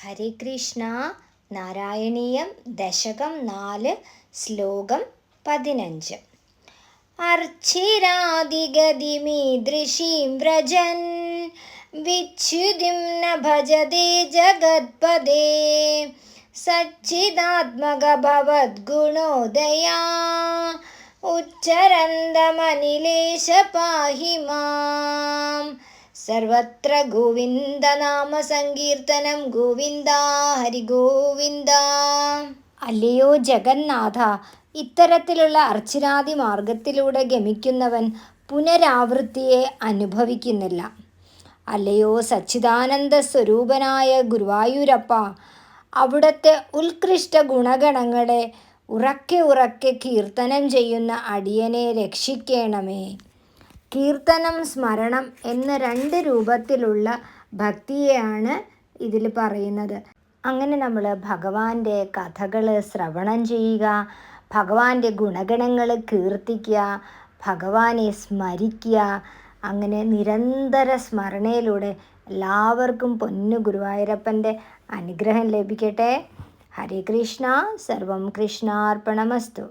ഹരേ കൃഷ്ണ. നാരായണീയം ദശകം 4 ശ്ലോകം 15. അർച്ചിരാദിഗതിമീദൃശീം വ്രജൻ വിച്യുതിം ന ഭജതേ ജഗത്പദേ സച്ചിദാത്മക ഭവദ്ഗുണോദയാ ഉച്ചരന്തമനിലേശ പാഹി മാം. സർവത്ര ഗോവിന്ദനാമ സങ്കീർത്തനം. ഗോവിന്ദ ഹരി ഗോവിന്ദ. അല്ലയോ ജഗന്നാഥ, ഇത്തരത്തിലുള്ള അർച്ചിരാദി മാർഗത്തിലൂടെ ഗമിക്കുന്നവൻ പുനരാവൃത്തിയെ അനുഭവിക്കുന്നില്ല. അല്ലയോ സച്ചിദാനന്ദ സ്വരൂപനായ ഗുരുവായൂരപ്പ, അവിടുത്തെ ഉത്കൃഷ്ട ഗുണഗണങ്ങളെ ഉറക്കെ ഉറക്കെ കീർത്തനം ചെയ്യുന്ന അടിയനെ രക്ഷിക്കണമേ. കീർത്തനം, സ്മരണം എന്ന 2 രൂപത്തിലുള്ള ഭക്തിയെയാണ് ഇതിൽ പറയുന്നത്. അങ്ങനെ നമ്മൾ ഭഗവാന്റെ കഥകൾ ശ്രവണം ചെയ്യുക, ഭഗവാന്റെ ഗുണഗണങ്ങൾ കീർത്തിക്കുക, ഭഗവാനെ സ്മരിക്കുക. അങ്ങനെ നിരന്തര സ്മരണയിലൂടെ എല്ലാവർക്കും പൊന്നു ഗുരുവായൂരപ്പൻ്റെ അനുഗ്രഹം ലഭിക്കട്ടെ. ഹരേ കൃഷ്ണ. സർവം കൃഷ്ണാർപ്പണമസ്തു.